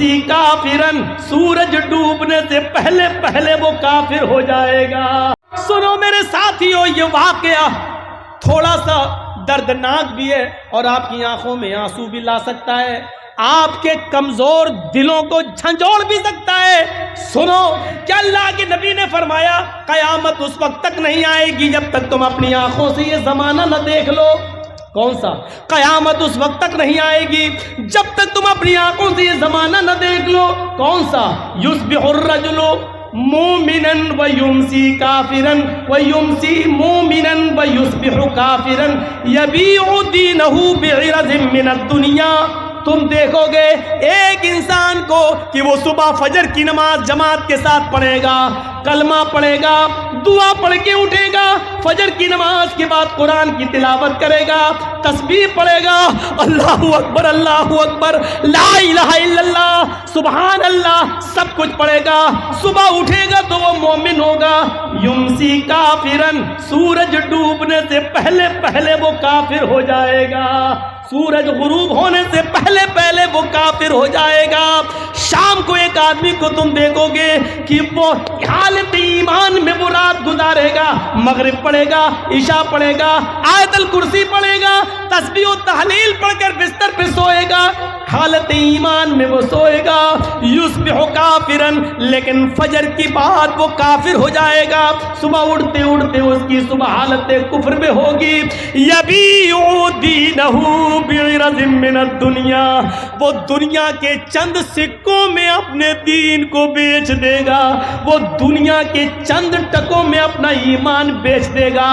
یمسی کافرن، سورج ڈوبنے سے پہلے پہلے وہ کافر ہو جائے گا۔ سنو میرے ساتھیو، یہ واقعہ تھوڑا سا دردناک بھی ہے اور آپ کی آنکھوں میں آنسو بھی لا سکتا ہے، آپ کے کمزور دلوں کو جھنجھوڑ بھی سکتا ہے۔ سنو کہ اللہ کے نبی نے فرمایا قیامت اس وقت تک نہیں آئے گی جب تک تم اپنی آنکھوں سے یہ زمانہ نہ دیکھ لو۔ کون سا؟ قیامت اس وقت تک نہیں آئے گی جب تک تم اپنی آنکھوں سے یہ زمانہ نہ دیکھ لو۔ کون سا؟ یصبح الرجل مومنا ویمسی کافرا ویمسی مومنا ویصبح کافرا یبیع دینہ بعرض من الدنیا۔ تم دیکھو گے ایک انسان کو کہ وہ صبح فجر کی نماز جماعت کے ساتھ پڑھے گا، کلمہ پڑھے گا، دعا پڑھ کے اٹھے گا، فجر کی نماز کے بعد قرآن کی تلاوت کرے گا، تسبیح پڑھے گا، اللہ اکبر اللہ اکبر، لا الہ الا اللہ، سبحان اللہ، سب کچھ پڑھے گا، صبح اٹھے گا تو وہ مومن ہوگا۔ یمسی کافرن، سورج ڈوبنے سے پہلے پہلے وہ کافر ہو جائے گا، سورج غروب ہونے سے پہلے پہلے وہ کافر ہو جائے گا۔ شام کو ایک آدمی کو تم دیکھو گے کہ وہ حالت ایمان میں وہ رات گزارے گا، مغرب پڑھے گا، عشاء پڑھے گا، آیت الکرسی پڑھے گا، تسبیح و تحلیل پڑھ کر بستر پہ سوئے گا، حالت ایمان میں وہ سوئے گا۔ یصبح کافرن، لیکن فجر کی بعد وہ کافر ہو جائے گا، صبح اٹھتے اٹھتے اس کی صبح حالت کفر میں ہوگی۔ یبیع دینہ بعرض من الدنیا، وہ دنیا کے چند سکوں میں اپنے دین کو بیچ دے گا، وہ دنیا کے چند ٹکوں میں اپنا ایمان بیچ دے گا۔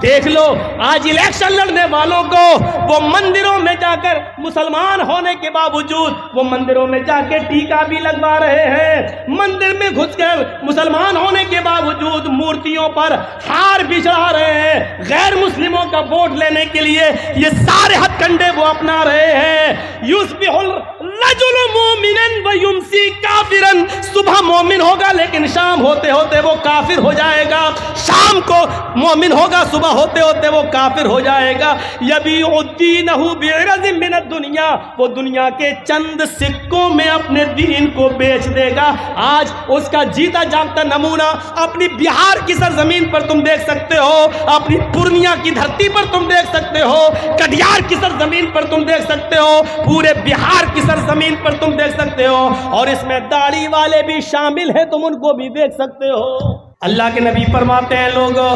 دیکھ لو آج الیکشن لڑنے والوں کو وہ مندروں میں جا کر مسلمان ہونے کے باوجود وہ مندروں میں جا کے ٹیکا بھی لگوا رہے ہیں، مندر میں گھس کر مسلمان ہونے کے باوجود مورتیوں پر ہار بھی چڑھا رہے ہیں، غیر مسلموں کا ووٹ لینے کے لیے یہ سارے ہتھ کنڈے وہ اپنا رہے ہیں۔ یصبح الرجل مومنا ویمسی کافرا، صبح مومن ہوگا لیکن شام ہوتے ہوتے وہ کافر ہو جائے گا، شام کو مومن ہوگا صبح ہوتے ہوتے وہ کافر ہو جائے گا۔ یبیع دینہ بعرض من الدنیا، وہ دنیا کے چند سکوں میں اپنے دین کو بیچ دے گا۔ آج اس کا جیتا جاگتا نمونہ اپنی بہار کی سرزمین پر تم دیکھ سکتے ہو، اپنی پورنیہ کی دھرتی پر تم دیکھ سکتے ہو، کٹیہار کی سرزمین پر تم دیکھ سکتے ہو، پورے بہار کی سرزمین پر تم دیکھ سکتے ہو، اور اس میں داڑھی والے بھی شامل ہیں، تم ان کو بھی دیکھ سکتے ہو۔ اللہ کے نبی فرماتے ہیں لوگوں،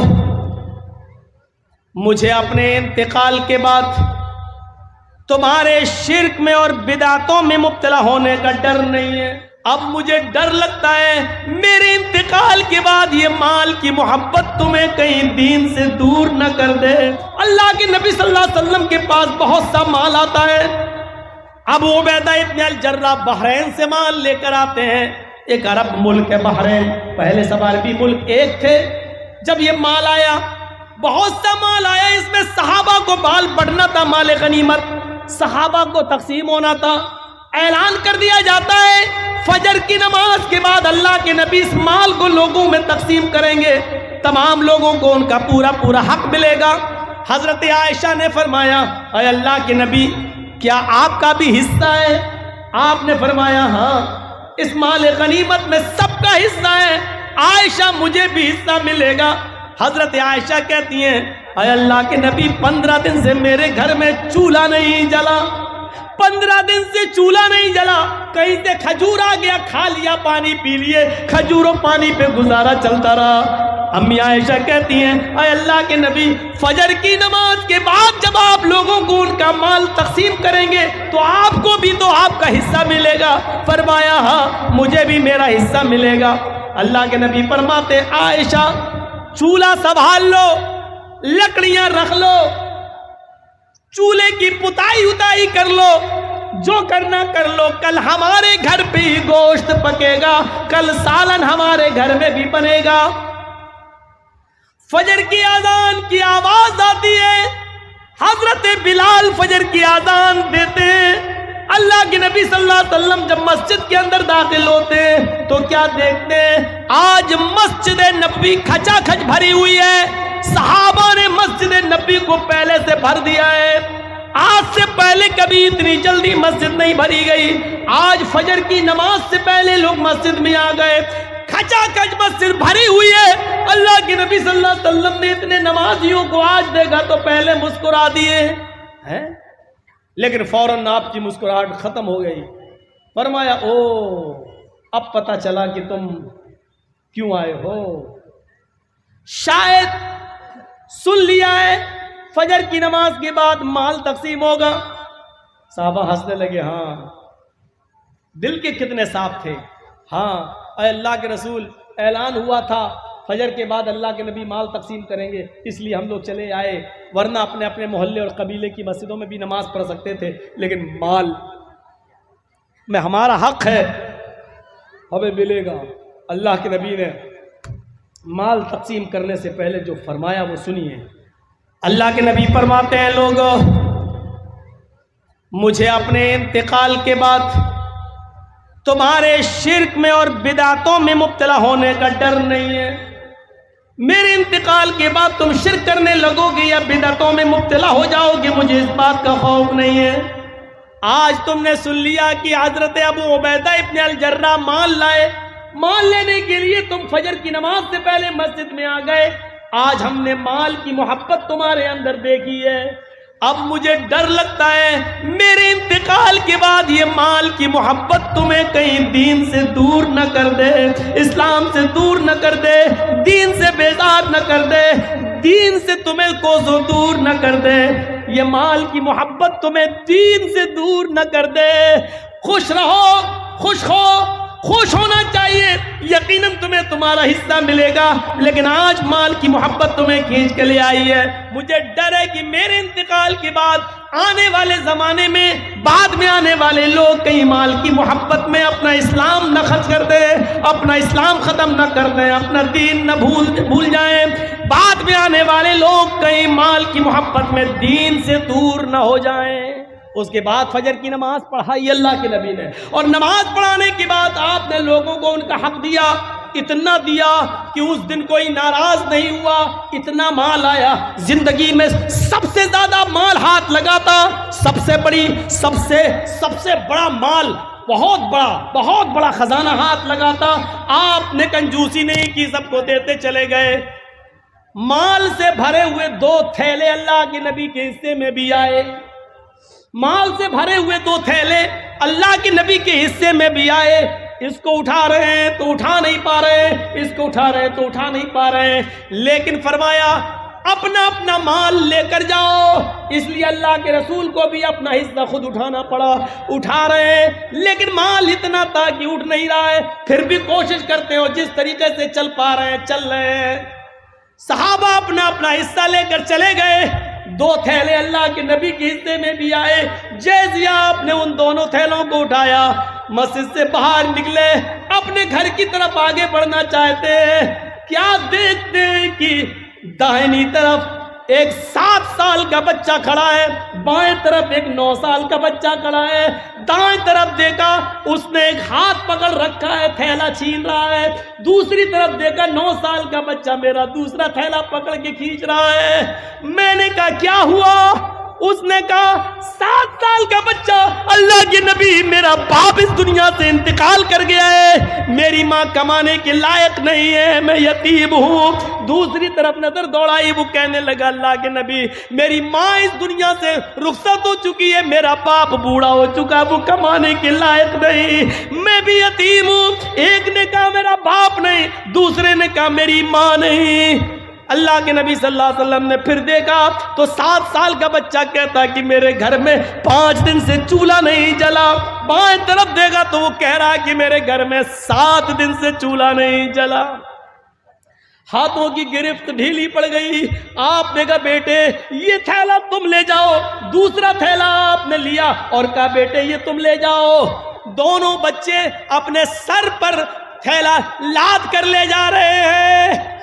مجھے اپنے انتقال کے بعد تمہارے شرک میں اور بدعتوں میں مبتلا ہونے کا ڈر نہیں ہے، اب مجھے ڈر لگتا ہے میرے انتقال کے بعد یہ مال کی محبت تمہیں کہیں دین سے دور نہ کر دے۔ اللہ کے نبی صلی اللہ علیہ وسلم کے پاس بہت سا مال آتا ہے، ابو عبیدہ ابن الجراح بحرین سے مال لے کر آتے ہیں، ایک عرب ملک ہے بحرین، پہلے سب عربی ملک ایک تھے، جب یہ مال آیا بہت سا مال آیا، اس میں صحابہ کو مال بڑھنا تھا، مال غنیمت صحابہ کو تقسیم ہونا تھا، اعلان کر دیا جاتا ہے فجر کی نماز کے بعد اللہ کے نبی اس مال کو لوگوں میں تقسیم کریں گے، تمام لوگوں کو ان کا پورا پورا حق ملے گا۔ حضرت عائشہ نے فرمایا اے اللہ کے نبی کیا آپ کا بھی حصہ ہے؟ آپ نے فرمایا ہاں، اس مال غنیمت میں سب کا حصہ ہے، عائشہ مجھے بھی حصہ ملے گا۔ حضرت عائشہ کہتی ہیں اے اللہ کے نبی 15 دن سے میرے گھر میں چولہا نہیں جلا، 15 دن سے چولہا نہیں جلا، کہیں سے کھجور آ گیا کھا لیا، پانی پی لیے، کھجوروں پانی پہ گزارا چلتا رہا۔ امی عائشہ کہتی ہیں اے اللہ کے نبی فجر کی نماز کے بعد جب آپ لوگوں کو ان کا مال تقسیم کریں گے تو آپ کو بھی تو آپ کا حصہ ملے گا؟ فرمایا ہاں مجھے بھی میرا حصہ ملے گا۔ اللہ کے نبی فرماتے عائشہ چولہا سنبھال لو، لکڑیاں رکھ لو، چولہے کی پتائی اتائی کر لو، جو کرنا کر لو، کل ہمارے گھر پہ ہی گوشت پکے گا، کل سالن ہمارے گھر میں بھی بنے گا۔ فجر کی اذان کی آواز آتی ہے، حضرت بلال فجر کی اذان دیتے ہیں، اللہ کے نبی صلی اللہ علیہ وسلم جب مسجد کے اندر داخل ہوتے ہیں تو کیا دیکھتے ہیں؟ آج مسجد نبوی کھچا کھچ بھری ہوئی ہے، صحابہ نے مسجد نبوی کو پہلے سے بھر دیا ہے، آج سے پہلے کبھی اتنی جلدی مسجد نہیں بھری گئی. آج فجر کی نماز سے پہلے لوگ مسجد میں آ گئے, کھچا کھچ مسجد بھری ہوئی ہے. اللہ کے نبی صلی اللہ علیہ وسلم نے اتنے نمازیوں کو آج دیکھا تو پہلے مسکرا دیے ہیں, لیکن فوراً آپ کی مسکراہٹ ختم ہو گئی. فرمایا او اب پتہ چلا کہ تم کیوں آئے ہو, شاید سن لیا ہے فجر کی نماز کے بعد مال تقسیم ہوگا. صحابہ ہنسنے لگے. ہاں دل کے کتنے صاف تھے. ہاں اے اللہ کے رسول, اعلان ہوا تھا فجر کے بعد اللہ کے نبی مال تقسیم کریں گے, اس لیے ہم لوگ چلے آئے, ورنہ اپنے اپنے محلے اور قبیلے کی مسجدوں میں بھی نماز پڑھ سکتے تھے, لیکن مال میں ہمارا حق ہے, ہمیں ملے گا. اللہ کے نبی نے مال تقسیم کرنے سے پہلے جو فرمایا وہ سنیے. اللہ کے نبی فرماتے ہیں, لوگوں مجھے اپنے انتقال کے بعد تمہارے شرک میں اور بدعتوں میں مبتلا ہونے کا ڈر نہیں ہے. میرے انتقال کے بعد تم شرک کرنے لگو گے یا بدعتوں میں مبتلا ہو جاؤ گے, مجھے اس بات کا خوف نہیں ہے. آج تم نے سن لیا کہ حضرت ابو عبیدہ ابن الجراح مال لائے, مال لینے کے لیے تم فجر کی نماز سے پہلے مسجد میں آ گئے. آج ہم نے مال کی محبت تمہارے اندر دیکھی ہے. اب مجھے ڈر لگتا ہے میرے انتقال کے بعد یہ مال کی محبت تمہیں کہیں دین سے دور نہ کر دے, اسلام سے دور نہ کر دے, دین سے بیزار نہ کر دے, دین سے تمہیں کوسوں دور نہ کر دے. یہ مال کی محبت تمہیں دین سے دور نہ کر دے. خوش رہو, خوش ہونا چاہیے, یقیناً تمہیں تمہارا حصہ ملے گا, لیکن آج مال کی محبت تمہیں کھینچ کے لے آئی ہے. مجھے ڈر ہے کہ میرے انتقال کے بعد آنے والے زمانے میں, بعد میں آنے والے لوگ کہیں مال کی محبت میں اپنا اسلام نہ خرچ کر دیں, اپنا اسلام ختم نہ کر دیں, اپنا دین نہ بھول جائیں. بعد میں آنے والے لوگ کہیں مال کی محبت میں دین سے دور نہ ہو جائیں. اس کے بعد فجر کی نماز پڑھائی اللہ کے نبی نے, اور نماز پڑھانے کے بعد آپ نے لوگوں کو ان کا حق دیا, اتنا دیا کہ اس دن کوئی ناراض نہیں ہوا. اتنا مال آیا, زندگی میں سب سے زیادہ مال ہاتھ لگاتا, سب سے بڑا مال, بہت بڑا خزانہ ہاتھ لگاتا. آپ نے کنجوسی نہیں کی, سب کو دیتے چلے گئے. مال سے بھرے ہوئے 2 تھیلے اللہ کے نبی کے حصے میں بھی آئے, مال سے بھرے ہوئے 2 تھیلے اللہ کے نبی کے حصے میں بھی آئے. اس کو اٹھا رہے ہیں تو اٹھا نہیں پا رہے, اس کو اٹھا رہے ہیں تو اٹھا نہیں پا رہے, لیکن فرمایا اپنا اپنا مال لے کر جاؤ. اس لیے اللہ کے رسول کو بھی اپنا حصہ خود اٹھانا پڑا. اٹھا رہے ہیں لیکن مال اتنا تھا کہ اٹھ نہیں رہا ہے, پھر بھی کوشش کرتے ہو جس طریقے سے چل پا رہے ہیں چل رہے ہیں. صحابہ اپنا اپنا حصہ لے کر چلے گئے. 2 تھیلے اللہ کے نبی کے حصے میں بھی آئے. جیسے آپ نے ان دونوں تھیلوں کو اٹھایا, مسجد سے باہر نکلے, اپنے گھر کی طرف آگے بڑھنا چاہتے ہیں, کیا دیکھتے ہیں کہ داہنی طرف ایک 7 سال کا بچہ کھڑا ہے, بائیں طرف ایک 9 سال کا بچہ کھڑا ہے. دائیں طرف دیکھا, اس نے ایک ہاتھ پکڑ رکھا ہے, تھیلا چھین رہا ہے. دوسری طرف دیکھا, 9 سال کا بچہ میرا دوسرا تھیلا پکڑ کے کھینچ رہا ہے. میں نے کہا کیا ہوا؟ اس نے کہا 7 سال کا بچہ, اللہ کے نبی میرا باپ اس دنیا سے انتقال کر گیا ہے, میری ماں کمانے کے لائق نہیں ہے, میں یتیم ہوں. دوسری طرف نظر دوڑائی, وہ کہنے لگا اللہ کے نبی میری ماں اس دنیا سے رخصت ہو چکی ہے, میرا باپ بوڑھا ہو چکا, وہ کمانے کے لائق نہیں, میں بھی یتیم ہوں. ایک نے کہا میرا باپ نہیں, دوسرے نے کہا میری ماں نہیں. اللہ کے نبی صلی اللہ علیہ وسلم نے پھر دیکھا تو 7 سال کا بچہ کہتا کہ میرے گھر میں 5 دن سے چولہا نہیں جلا. بائیں طرف دیکھا تو وہ کہہ رہا کہ میرے گھر میں 7 دن سے چولہا نہیں جلا. ہاتھوں کی گرفت ڈھیلی پڑ گئی. آپ نے کہا بیٹے یہ تھیلا تم لے جاؤ. دوسرا تھیلا آپ نے لیا اور کہا بیٹے یہ تم لے جاؤ. دونوں بچے اپنے سر پر تھیلا لاد کر لے جا رہے ہیں.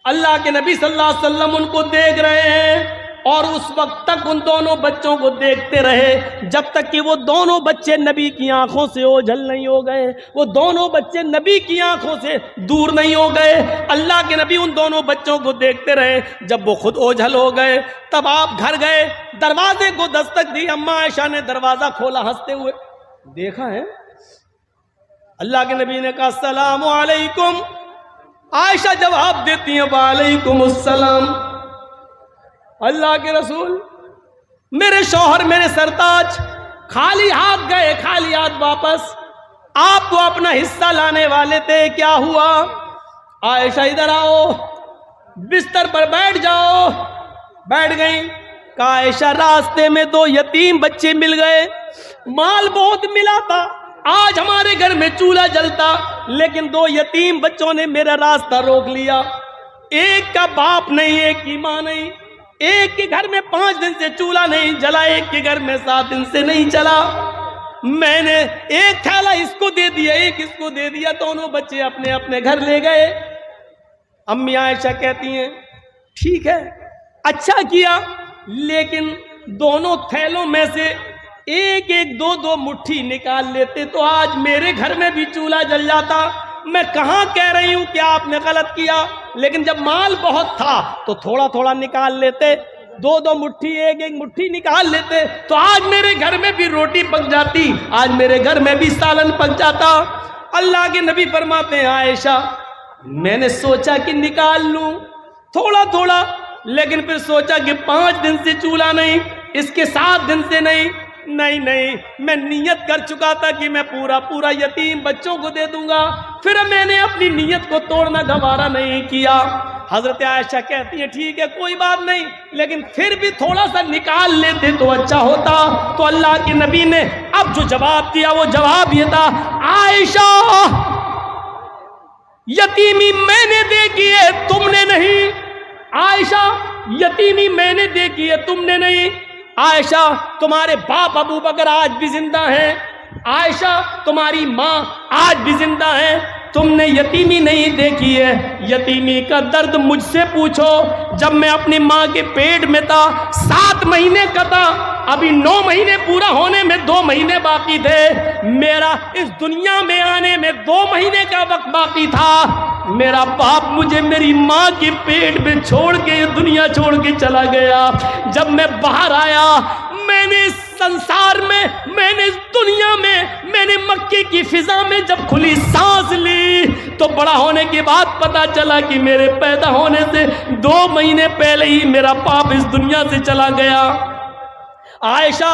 اللہ کے نبی صلی اللہ علیہ وسلم ان کو دیکھ رہے ہیں اور اس وقت تک ان دونوں بچوں کو دیکھتے رہے جب تک کہ وہ دونوں بچے نبی کی آنکھوں سے اوجھل نہیں ہو گئے، وہ دونوں بچے نبی کی آنکھوں سے دور نہیں ہو گئے۔ اللہ کے نبی ان دونوں بچوں کو دیکھتے رہے، جب وہ خود اوجھل ہو گئے تب آپ گھر گئے، دروازے کو دستک دی، اماں عائشہ نے دروازہ کھولا، ہنستے ہوئے دیکھا ہے، اللہ کے نبی نے کہا السلام علیکم، عائشہ جواب دیتی ہیں وعلیکم السلام۔ اللہ کے رسول میرے شوہر میرے سرتاج خالی ہاتھ گئے، خالی ہاتھ واپس، آپ تو اپنا حصہ لانے والے تھے، کیا ہوا؟ عائشہ ادھر آؤ، بستر پر بیٹھ جاؤ۔ بیٹھ گئی۔ کہا عائشہ راستے میں 2 یتیم بچے مل گئے، مال بہت ملا تھا، آج ہمارے گھر میں چولہا جلتا، لیکن 2 یتیم بچوں نے میرا راستہ روک لیا، ایک کا باپ نہیں، ایک کی ماں نہیں، ایک کے گھر میں 5 دن سے چولہا نہیں جلا، ایک کے گھر میں 7 دن سے نہیں چلا، میں نے ایک تھیلا اس کو دے دیا، ایک اس کو دے دیا، دونوں بچے اپنے اپنے گھر لے گئے۔ امی عائشہ کہتی ہیں ٹھیک ہے اچھا کیا، لیکن دونوں تھیلوں میں سے ایک ایک 2 مٹھی نکال لیتے تو آج میرے گھر میں بھی چولہا جل جاتا۔ میں کہاں کہہ رہی ہوں کہ آپ نے غلط کیا، لیکن جب مال بہت تھا تو تھوڑا تھوڑا نکال لیتے، 2 مٹھی ایک ایک مٹھی نکال لیتے تو آج میرے گھر میں بھی روٹی پک جاتی، آج میرے گھر میں بھی سالن پک جاتا۔ اللہ کے نبی فرماتے ہیں عائشہ میں نے سوچا کہ نکال لوں تھوڑا تھوڑا، لیکن پھر سوچا کہ 5 دن سے چولہا نہیں، اس کے 7 دن سے نہیں، میں نیت کر چکا تھا کہ میں پورا یتیم بچوں کو دے دوں گا، پھر میں نے اپنی نیت کو توڑنا گوارا نہیں کیا۔ حضرت عائشہ کہتی ہیں ٹھیک ہے کوئی بات نہیں، لیکن پھر بھی تھوڑا سا نکال لیتے تو اچھا ہوتا۔ تو اللہ کے نبی نے اب جو جواب دیا وہ جواب یہ تھا عائشہ یتیمی میں نے دیکھی ہے تم نے نہیں، عائشہ یتیمی میں نے دیکھی ہے تم نے نہیں، عائشہ تمہارے باپ ابو بکر آج بھی زندہ ہیں، عائشہ تمہاری ماں آج بھی زندہ ہیں، تم نے یتیمی نہیں دیکھی ہے، یتیمی کا درد مجھ سے پوچھو۔ جب میں اپنی ماں کے پیٹ میں تھا 7 مہینے کا تھا، ابھی 9 مہینے پورا ہونے میں 2 مہینے باقی تھے، میرا اس دنیا میں آنے میں 2 مہینے کا وقت باقی تھا، میرا باپ مجھے میری ماں کے پیٹ میں چھوڑ کے دنیا چھوڑ کے چلا گیا۔ جب میں باہر آیا میں نے اس سنسار میں، میں نے اس دنیا میں نے مکے کی فضا میں جب کھلی سانس لی تو بڑا ہونے کے بعد پتا چلا کہ میرے پیدا ہونے سے 2 مہینے پہلے ہی میرا باپ اس دنیا سے چلا گیا۔ عائشہ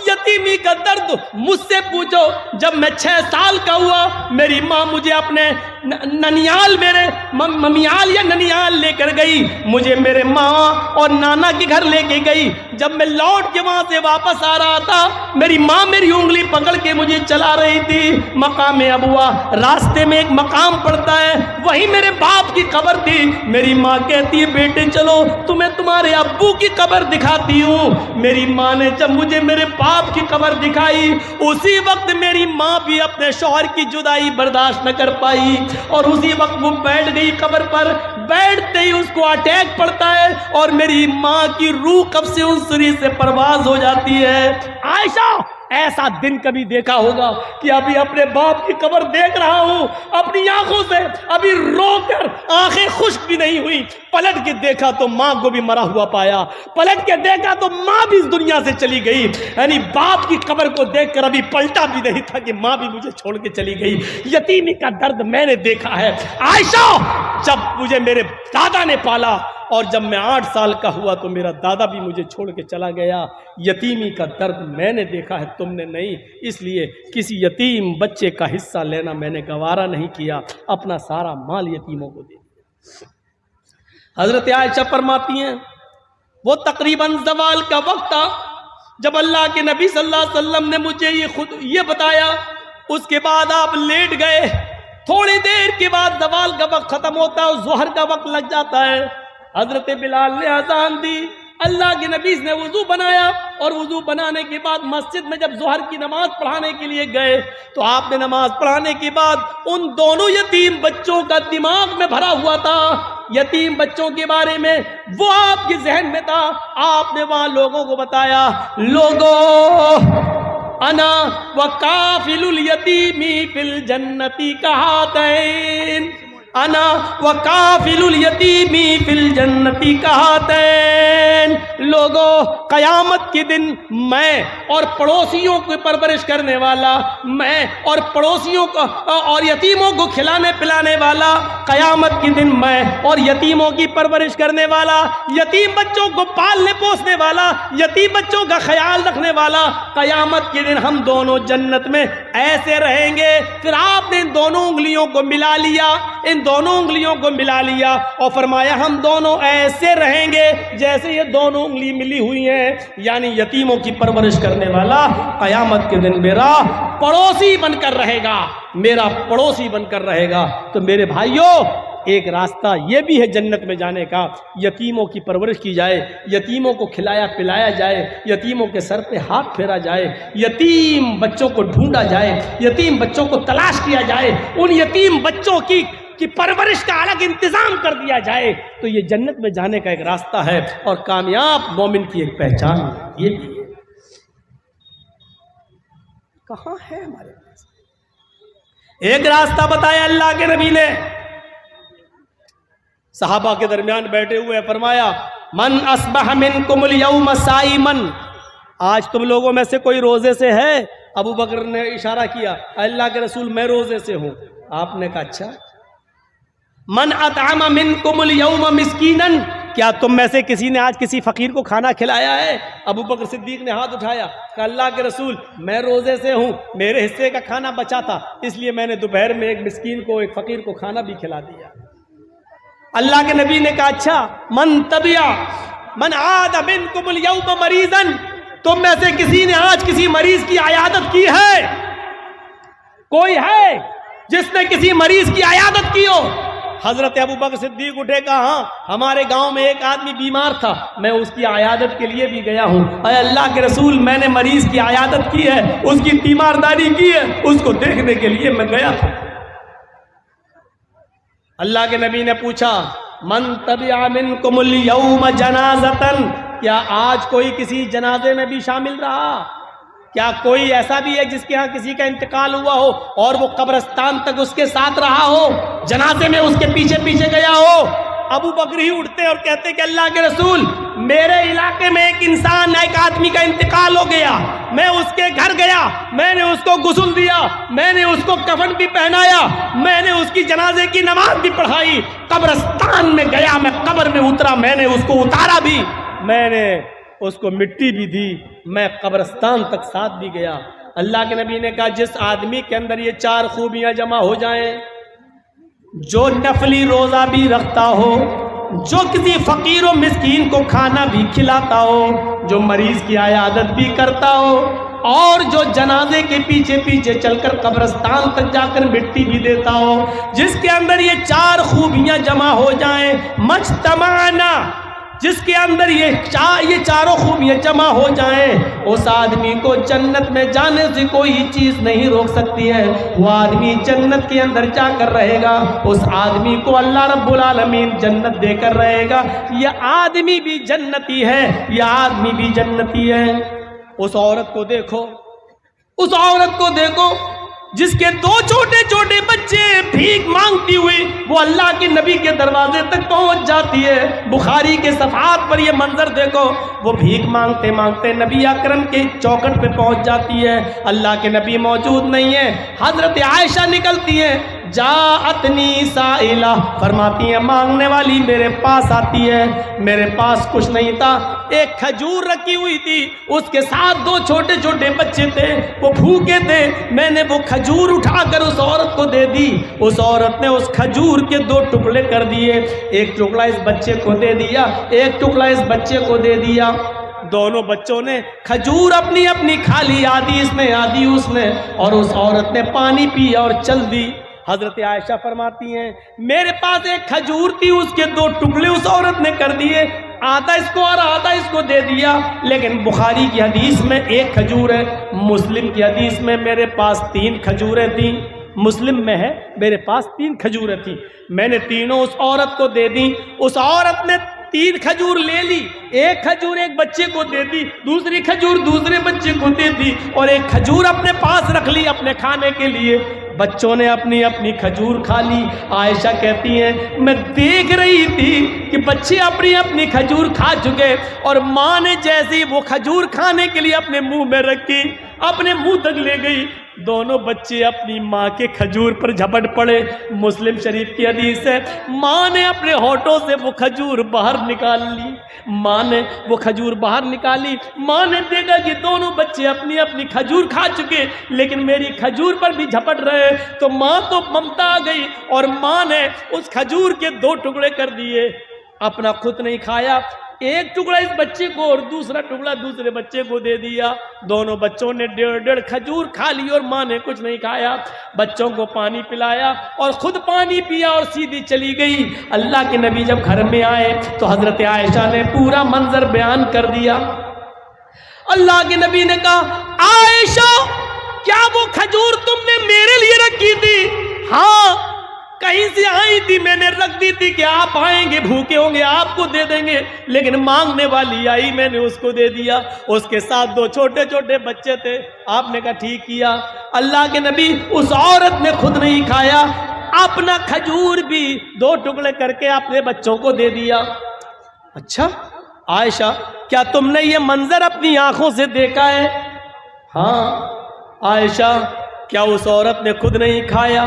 یتیمی کا درد مجھ سے پوچھو۔ جب میں 6 سال کا ہوا میری ماں مجھے اپنے ننیال، میرے ممیال یا ننیال لے کر گئی، مجھے میرے ماں اور نانا کے گھر لے کے گئی۔ جب میں لوٹ کے وہاں سے واپس آ رہا تھا میری ماں میری انگلی پکڑ کے مجھے چلا رہی تھی۔ مقام ابوا، راستے میں ایک مقام پڑتا ہے، وہیں میرے باپ کی قبر تھی۔ میری ماں کہتی ہے بیٹے چلو تمہیں تمہارے ابو کی قبر دکھاتی ہوں۔ میری ماں نے جب مجھے میرے باپ کی قبر دکھائی اسی وقت میری ماں بھی اپنے شوہر کی جدائی برداشت نہ کر پائی اور اسی وقت وہ بیٹھ گئی قبر پر۔ بیٹھتے ہی اس کو اٹیک پڑتا ہے اور میری ماں کی روح قبض عنصری سے پرواز ہو جاتی ہے۔ عائشہ ایسا دن کبھی دیکھا ہوگا کہ ابھی اپنے باپ کی قبر دیکھ رہا ہوں اپنی آنکھوں سے، ابھی رو کر آنکھیں خشک بھی نہیں ہوئی، پلٹ کے دیکھا تو ماں کو بھی مرا ہوا پایا، پلٹ کے دیکھا تو ماں بھی اس دنیا سے چلی گئی، یعنی باپ کی قبر کو دیکھ کر ابھی پلٹا بھی نہیں تھا کہ ماں بھی مجھے چھوڑ کے چلی گئی۔ یتیمی کا درد میں نے دیکھا ہے عائشہ، جب مجھے میرے دادا نے پالا اور جب میں 8 سال کا ہوا تو میرا دادا بھی مجھے چھوڑ کے چلا گیا۔ یتیمی کا درد میں نے دیکھا ہے تم نے نہیں، اس لیے کسی یتیم بچے کا حصہ لینا میں نے گوارا نہیں کیا، اپنا سارا مال یتیموں کو دے دیا۔ حضرت عائشہ فرماتی ہیں وہ تقریباً زوال کا وقت تھا جب اللہ کے نبی صلی اللہ علیہ وسلم نے مجھے یہ بتایا، اس کے بعد آپ لیٹ گئے، تھوڑی دیر کے بعد زوال کا وقت ختم ہوتا ہے، ظہر کا وقت لگ جاتا ہے۔ حضرت بلال نے اذان دی، اللہ کے نبی نے وضو بنایا اور وضو بنانے کے بعد مسجد میں جب ظہر کی نماز پڑھانے کے لیے گئے تو آپ نے نماز پڑھانے کے بعد ان دونوں یتیم بچوں کا دماغ میں بھرا ہوا تھا، یتیم بچوں کے بارے میں وہ آپ کے ذہن میں تھا، آپ نے وہاں لوگوں کو بتایا، لوگوں انا وکافل الیتیم فی الجنت کہاتین، انا وکافل الیتیم فی الجنت کہاتین، لوگوں قیامت کے دن میں اور پڑوسیوں کی پرورش کرنے والا، میں اور پڑوسیوں کو اور یتیموں کو کھلانے پلانے والا، قیامت کے دن میں اور یتیموں کی پرورش کرنے والا، یتیم بچوں کو پالنے پوسنے والا، یتیم بچوں کا خیال رکھنے والا، قیامت کے دن ہم دونوں جنت میں ایسے رہیں گے۔ پھر آپ نے ان دونوں انگلیوں کو ملا لیا، ان دونوں انگلیوں کو ملا لیا اور فرمایا ہم دونوں ایسے رہیں گے جیسے یہ دونوں انگلی ملی ہوئی ہیں، یعنی یتیموں کی پرورش کرنے والا قیامت کے دن میرا پڑوسی بن کر رہے گا، میرا پڑوسی بن کر رہے گا۔ تو میرے بھائیوں، ایک راستہ یہ بھی ہے جنت میں جانے کا، یتیموں کی پرورش کی جائے، یتیموں کو کھلایا پلایا جائے، یتیموں کے سر پہ ہاتھ پھیرا جائے، یتیم بچوں کو ڈھونڈا جائے، یتیم بچوں کو تلاش کیا جائے، ان یتیم بچوں کی پرورش کا الگ انتظام کر دیا جائے، تو یہ جنت میں جانے کا ایک راستہ ہے اور کامیاب مومن کی ایک پہچان یہ بھی ہے۔ کہاں ہے ہمارے پاس؟ ایک راستہ بتایا اللہ کے نبی نے، صحابہ کے درمیان بیٹھے ہوئے فرمایا من اصبح منکم اليوم صائما، آج تم لوگوں میں سے کوئی روزے سے ہے؟ ابو بکر نے اشارہ کیا، اللہ کے رسول میں روزے سے ہوں۔ آپ نے کہا اچھا، من اطعم منکم اليوم مسکینا، کیا تم میں سے کسی نے آج کسی فقیر کو کھانا کھلایا ہے؟ ابو بکر صدیق نے ہاتھ اٹھایا، کہ اللہ کے رسول میں روزے سے ہوں، میرے حصے کا کھانا بچا تھا، اس لیے میں نے دوپہر میں ایک مسکین کو، ایک فقیر کو کھانا بھی کھلا دیا۔ اللہ کے نبی نے کہا اچھا، من عاد منکم اليوم مریضا، تم میں سے کسی نے آج کسی مریض کی عیادت کی ہے؟ کوئی ہے جس نے کسی مریض کی عیادت کی ہو؟ حضرت ابو بکر صدیق اٹھے، کہا ہاں، ہمارے گاؤں میں ایک آدمی بیمار تھا، میں اس کی عیادت کے لیے بھی گیا ہوں۔ اے اللہ کے رسول میں نے مریض کی عیادت کی ہے، اس کی تیمارداری کی ہے، اس کو دیکھنے کے لیے میں گیا تھا۔ اللہ کے نبی نے پوچھا من تبع منکم اليوم جنازتن، کیا آج کوئی کسی جنازے میں بھی شامل رہا؟ کیا کوئی ایسا بھی ہے جس کے ہاں کسی کا انتقال ہوا ہو اور وہ قبرستان تک اس کے ساتھ رہا ہو، جنازے میں اس کے پیچھے پیچھے گیا ہو؟ ابو بکر ہی اٹھتے اور کہتے کہ اللہ کے رسول میرے علاقے میں ایک انسان، ایک آدمی کا انتقال ہو گیا، میں اس کے گھر گیا، میں نے اس کو غسل دیا، میں نے اس کو کفن بھی پہنایا، میں نے اس کی جنازے کی نماز بھی پڑھائی، قبرستان میں گیا، میں قبر میں اترا، میں نے اس کو اتارا بھی، میں نے اس کو مٹی بھی دی، میں قبرستان تک ساتھ بھی گیا۔ اللہ کے نبی نے کہا جس آدمی کے اندر یہ چار خوبیاں جمع ہو جائیں، جو نفلی روزہ بھی رکھتا ہو، جو کسی فقیر و مسکین کو کھانا بھی کھلاتا ہو، جو مریض کی عیادت بھی کرتا ہو، اور جو جنازے کے پیچھے پیچھے چل کر قبرستان تک جا کر مٹی بھی دیتا ہو، جس کے اندر یہ چار خوبیاں جمع ہو جائیں، مجتمعنا، جس کے اندر یہ چاروں خوبیاں جمع ہو جائیں، اس آدمی کو جنت میں جانے سے کوئی چیز نہیں روک سکتی ہے، وہ آدمی جنت کے اندر جا کر رہے گا، اس آدمی کو اللہ رب العالمین جنت دے کر رہے گا۔ یہ آدمی بھی جنتی ہے، یہ آدمی بھی جنتی ہے۔ اس عورت کو دیکھو، اس عورت کو دیکھو جس کے دو چھوٹے چھوٹے بچے بھیک مانگتی ہوئی وہ اللہ کے نبی کے دروازے تک پہنچ جاتی ہے۔ بخاری کے صفحات پر یہ منظر دیکھو، وہ بھیک مانگتے مانگتے نبی اکرم کے چوکھٹ پہ پہنچ جاتی ہے، اللہ کے نبی موجود نہیں ہے، حضرت عائشہ نکلتی ہے، جاءتنی سائلہ، فرماتی ہیں مانگنے والی میرے پاس آتی ہے، میرے پاس کچھ نہیں تھا، ایک کھجور رکھی ہوئی تھی، اس کے ساتھ دو چھوٹے چھوٹے بچے تھے، وہ بھوکے تھے، میں نے وہ کھجور اٹھا کر اس عورت کو دے دی، اس عورت نے اس کھجور کے دو ٹکڑے کر دیے، ایک ٹکڑا اس بچے کو دے دیا، ایک ٹکڑا اس بچے کو دے دیا، دونوں بچوں نے کھجور اپنی اپنی کھا لی، آدھی اس نے آدھی اس نے، اور اس عورت نے پانی پیا اور چل دی۔ حضرت عائشہ فرماتی ہیں میرے پاس ایک کھجور تھی، اس کے دو ٹکڑے اس عورت نے کر دیے، آدھا اس کو اور آدھا اس کو دے دیا، لیکن بخاری کی حدیث میں ایک کھجور ہے، مسلم کی حدیث میں میرے پاس 3 کھجوریں تھیں، مسلم میں ہے میرے پاس 3 کھجوریں تھیں، میں نے تینوں اس عورت کو دے دی. اس عورت نے 3 کھجور لے لی، ایک کھجور ایک بچے کو دے دی، دوسری کھجور دوسرے بچے کو دے دی، اور ایک کھجور اپنے پاس رکھ لی اپنے کھانے کے لیے. بچوں نے اپنی اپنی کھجور کھا لی. عائشہ کہتی ہیں میں دیکھ رہی تھی کہ بچے اپنی اپنی کھجور کھا چکے، اور ماں نے جیسی وہ کھجور کھانے کے لیے اپنے منہ میں رکھی، اپنے منہ تک لے گئی، دونوں بچے اپنی ماں کے کھجور پر جھپٹ پڑے. مسلم شریف کی حدیث ہے، ماں نے اپنے ہونٹوں سے وہ کھجور باہر نکال لی. ماں نے وہ کھجور باہر نکالی، ماں نے دیکھا کہ دونوں بچے اپنی اپنی کھجور کھا چکے لیکن میری کھجور پر بھی جھپٹ رہے. تو ماں تو ممتا آ گئی اور ماں نے اس کھجور کے 2 ٹکڑے کر دیے، اپنا خود نہیں کھایا، ایک ٹکڑا اس بچے کو اور دوسرا ٹکڑا دوسرے بچے کو دے دیا. دونوں بچوں نے 1.5 کھجور کھا لی اور ماں نے کچھ نہیں کھایا. بچوں کو پانی پلایا اور خود پانی پیا اور سیدھی چلی گئی. اللہ کے نبی جب گھر میں آئے تو حضرت عائشہ نے پورا منظر بیان کر دیا. اللہ کے نبی نے کہا عائشہ کیا وہ کھجور تم نے میرے لیے رکھی تھی؟ ہاں کہیں سے آئی تھی، میں نے رکھ دی تھی کہ آپ آئیں گے بھوکے ہوں گے آپ کو دے دیں گے، لیکن مانگنے والی آئی میں نے اس کو دے دیا. اس کے ساتھ 2 چھوٹے چھوٹے بچے تھے. آپ نے کہا ٹھیک کیا. اللہ کے نبی اس عورت نے خود نہیں کھایا، اپنا کھجور بھی 2 ٹکڑے کر کے اپنے بچوں کو دے دیا. اچھا عائشہ کیا تم نے یہ منظر اپنی آنکھوں سے دیکھا ہے؟ ہاں. عائشہ کیا اس عورت نے خود نہیں کھایا؟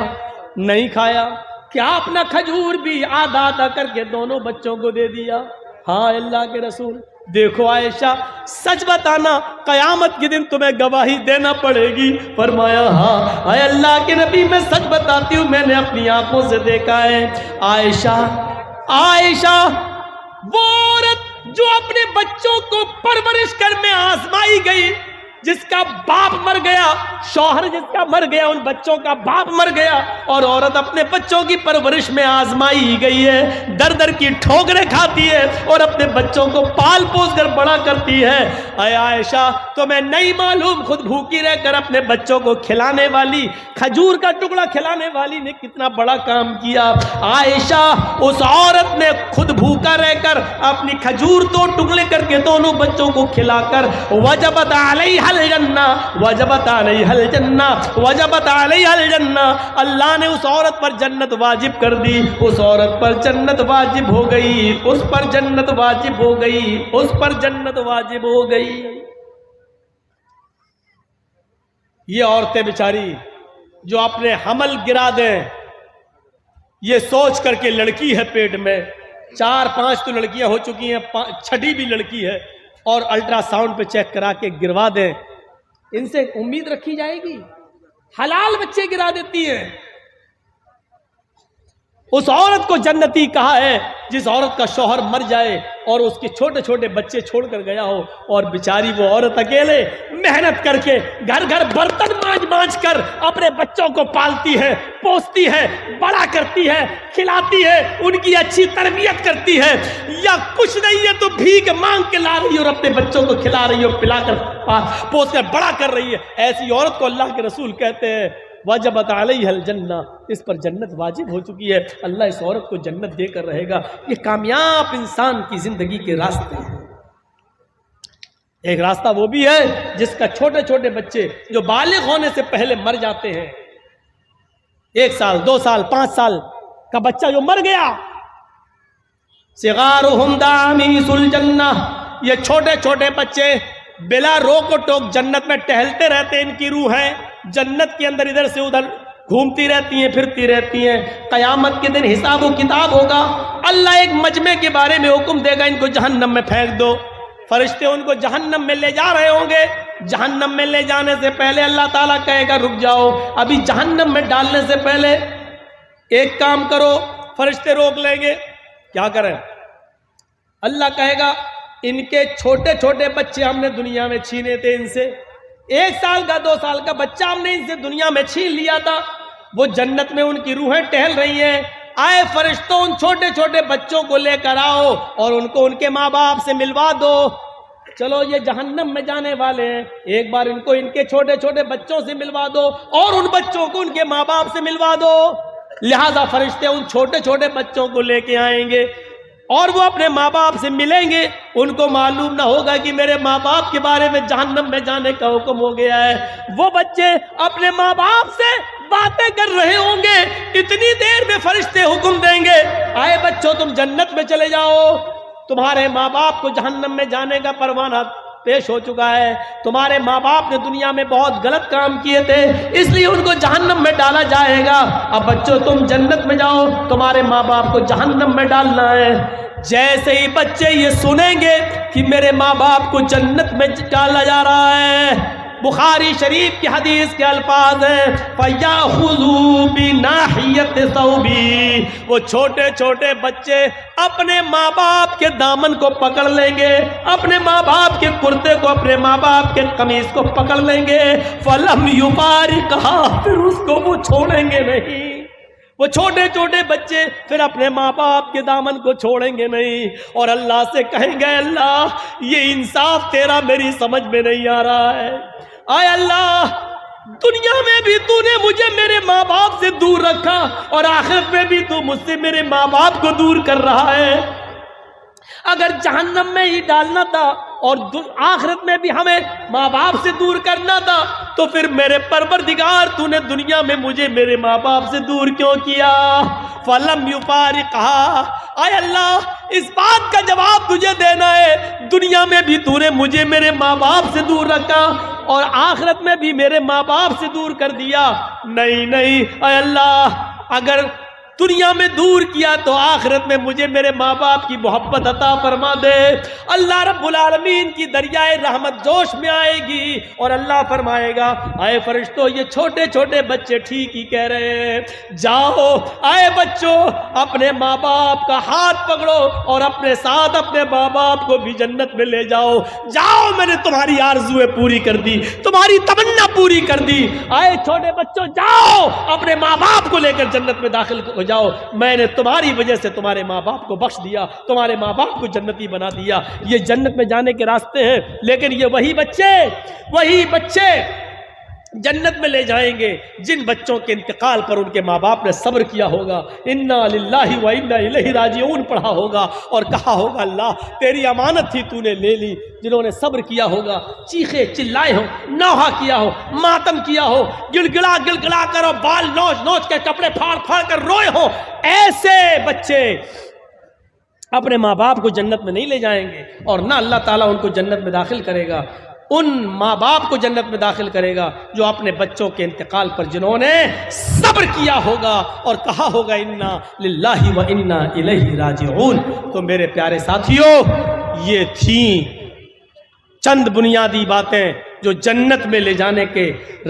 نہیں کھایا. کیا اپنا کھجور بھی آدھا آدھا کر کے دونوں بچوں کو دے دیا؟ ہاں اللہ کے رسول. دیکھو عائشہ سچ بتانا قیامت کے دن تمہیں گواہی دینا پڑے گی. فرمایا ہاں اے اللہ کے نبی میں سچ بتاتی ہوں میں نے اپنی آنکھوں سے دیکھا ہے. عائشہ وہ عورت جو اپنے بچوں کو پرورش کر میں آزمائی گئی، جس کا باپ مر گیا، شوہر جس کا مر گیا، ان بچوں کا باپ مر گیا، اور عورت اپنے بچوں کی پرورش میں آزمائی گئی ہے، در در کی ٹھوکریں کھاتی ہے اور اپنے بچوں کو پال پوس کر بڑا کرتی ہے. اے عائشہ تمہیں نہیں معلوم خود بھوکی رہ کر اپنے بچوں کو کھلانے والی، کھجور کا ٹکڑا کھلانے والی نے کتنا بڑا کام کیا. عائشہ اس عورت نے خود بھوکا رہ کر اپنی کھجور 2 ٹکڑے کر کے دونوں بچوں کو کھلا کر وجبت علیہ الجنہ وجبت علیہ الجنہ وجبت علیہ الجنہ، اللہ نے اس عورت پر جنت واجب کر دی. اس عورت پر جنت واجب ہو گئی، اس پر جنت واجب ہو گئی، اس پر جنت واجب ہو گئی. یہ عورتیں بیچاری جو اپنے حمل گرا دیں، یہ سوچ کر کے لڑکی ہے پیٹ میں، 4-5 تو لڑکیاں ہو چکی ہیں، 6ٹھی بھی لڑکی ہے، اور الٹرا ساؤنڈ پہ چیک کرا کے گروا دیں، ان سے امید رکھی جائے گی؟ حلال بچے گرا دیتی ہیں. اس عورت کو جنتی کہا ہے جس عورت کا شوہر مر جائے اور اس کے چھوٹے چھوٹے بچے چھوڑ کر گیا ہو، اور بیچاری وہ عورت اکیلے محنت کر کے گھر گھر برتن مانج کر اپنے بچوں کو پالتی ہے، پوستی ہے، بڑا کرتی ہے، کھلاتی ہے، ان کی اچھی تربیت کرتی ہے، یا کچھ نہیں ہے تو بھیک مانگ کے لا رہی ہے اور اپنے بچوں کو کھلا رہی ہے اور پلا کر پوس کر بڑا کر رہی ہے. ایسی عورت کو اللہ کے رسول کہتے ہیں وجبت علیہ الجنہ، اس پر جنت واجب ہو چکی ہے. اللہ اس عورت کو جنت دے کر رہے گا. یہ کامیاب انسان کی زندگی کے راستے ہیں. ایک راستہ وہ بھی ہے جس کا چھوٹے چھوٹے بچے جو بالغ ہونے سے پہلے مر جاتے ہیں، 1 سال 2 سال 5 سال کا بچہ جو مر گیا، صغارہم دعامیس الجنہ، یہ چھوٹے چھوٹے بچے بلا روک و ٹوک جنت میں ٹہلتے رہتے، ان کی روحیں جنت کے اندر ادھر سے ادھر گھومتی رہتی ہیں، پھرتی رہتی ہیں. قیامت کے دن حساب و کتاب ہوگا، اللہ ایک مجمع کے بارے میں حکم دے گا ان کو جہنم میں پھینک دو. فرشتے ان کو جہنم میں لے جا رہے ہوں گے. جہنم میں لے جانے سے پہلے اللہ تعالیٰ کہے گا رک جاؤ، ابھی جہنم میں ڈالنے سے پہلے ایک کام کرو. فرشتے روک لیں گے، کیا کریں؟ اللہ کہے گا ان کے چھوٹے چھوٹے بچے ہم نے دنیا میں چھینے تھے، ان سے 1 سال کا 2 سال کا بچہ ہم نے ان سے دنیا میں چھین لیا تھا، وہ جنت میں ان کی روحیں ٹہل رہی ہیں. آئے فرشتوں ان چھوٹے چھوٹے بچوں کو لے کر آؤ اور ان کو ان کے ماں باپ سے ملوا دو. چلو یہ جہنم میں جانے والے ہیں، ایک بار ان کو ان کے چھوٹے چھوٹے بچوں سے ملوا دو اور ان بچوں کو ان کے ماں باپ سے ملوا دو۔ لہذا فرشتے ان چھوٹے چھوٹے بچوں کو لے کے آئیں گے اور وہ اپنے ماں باپ سے ملیں گے، ان کو معلوم نہ ہوگا کہ میرے ماں باپ کے بارے میں جہنم میں جانے کا حکم ہو گیا ہے۔ وہ بچے اپنے ماں باپ سے باتیں کر رہے ہوں گے، اتنی دیر میں فرشتے حکم دیں گے، آئے بچوں تم جنت میں چلے جاؤ، تمہارے ماں باپ کو جہنم میں جانے کا پروانہ پیش ہو چکا ہے، تمہارے ماں باپ نے دنیا میں بہت غلط کام کیے تھے اس لیے ان کو جہنم میں ڈالا جائے گا، اب بچوں تم جنت میں جاؤ، تمہارے ماں باپ کو جہنم میں ڈالنا ہے۔ جیسے ہی بچے یہ سنیں گے کہ میرے ماں باپ کو جنت میں ڈالا جا رہا ہے، بخاری شریف کی حدیث کے الفاظ ہیں فَيَأْخُذُوا بِنَاحِيَةِ ثَوْبِهِ، وہ چھوٹے چھوٹے بچے اپنے ماں باپ کے دامن کو پکڑ لیں گے، اپنے ماں باپ کے کرتے کو، اپنے ماں باپ کے قمیص کو پکڑ لیں گے، فَلَمْ يُفَارِقْهَا، پھر اس کو وہ چھوڑیں گے نہیں۔ وہ چھوٹے چھوٹے بچے پھر اپنے ماں باپ کے دامن کو چھوڑیں گے نہیں اور اللہ سے کہیں گے اللہ یہ انصاف تیرا میری سمجھ میں نہیں آ رہا ہے، آئے اللہ دنیا میں بھی تو نے مجھے میرے ماں باپ سے دور رکھا اور آخرت میں بھی تو مجھ سے میرے ماں باپ کو دور کر رہا ہے، اگر جہنم میں ہی ڈالنا تھا اور آخرت میں بھی ہمیں ماں باپ سے دور کرنا تھا تو پھر میرے پروردگار تو نے دنیا میں مجھے میرے ماں باپ سے دور کیوں کیا؟ فَلَمْ يُفَارِقْهَا، آئے اللہ اس بات کا جواب تجھے دینا ہے، دنیا میں بھی تو نے مجھے میرے ماں باپ سے دور رکھا اور آخرت میں بھی میرے ماں باپ سے دور کر دیا، نہیں اے اللہ اگر دنیا میں دور کیا تو آخرت میں مجھے میرے ماں باپ کی محبت عطا فرما دے۔ اللہ رب العالمین کی دریائے رحمت جوش میں آئے گی اور اللہ فرمائے گا اے فرشتوں یہ چھوٹے چھوٹے بچے ٹھیک ہی کہہ رہے ہیں، جاؤ اے بچوں اپنے ماں باپ کا ہاتھ پکڑو اور اپنے ساتھ اپنے ماں باپ کو بھی جنت میں لے جاؤ، جاؤ میں نے تمہاری آرزویں پوری کر دی، تمہاری تمنا پوری کر دی، اے چھوٹے بچوں جاؤ اپنے ماں باپ کو لے کر جنت میں داخل ہو جاؤ، میں نے تمہاری وجہ سے تمہارے ماں باپ کو بخش دیا، تمہارے ماں باپ کو جنتی بنا دیا۔ یہ جنت میں جانے کے راستے ہیں، لیکن یہ وہی بچے جنت میں لے جائیں گے جن بچوں کے انتقال پر ان کے ماں باپ نے صبر کیا ہوگا، انا للہ و انا الیہ راجعون پڑھا ہوگا اور کہا ہوگا اللہ تیری امانت تھی تو نے لے لی، جنہوں نے صبر کیا ہوگا، چیخے چلائے ہو، نوحہ کیا ہو، ماتم کیا ہو، گڑ گڑا کر اور بال نوچ کے کپڑے پھاڑ پھاڑ کر روئے ہو، ایسے بچے اپنے ماں باپ کو جنت میں نہیں لے جائیں گے اور نہ اللہ تعالیٰ ان کو جنت میں داخل کرے گا، ان ماں باپ کو جنت میں داخل کرے گا جو اپنے بچوں کے انتقال پر جنہوں نے صبر کیا ہوگا اور کہا ہوگا انا للہ و انا الیہ راجعون۔ تو میرے پیارے ساتھیوں یہ تھیں چند بنیادی باتیں جو جنت میں لے جانے کے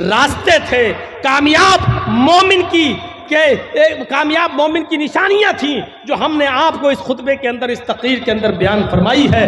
راستے تھے، کامیاب مومن کی نشانیاں تھیں جو ہم نے آپ کو اس خطبے کے اندر، اس تقریر کے اندر بیان فرمائی ہے۔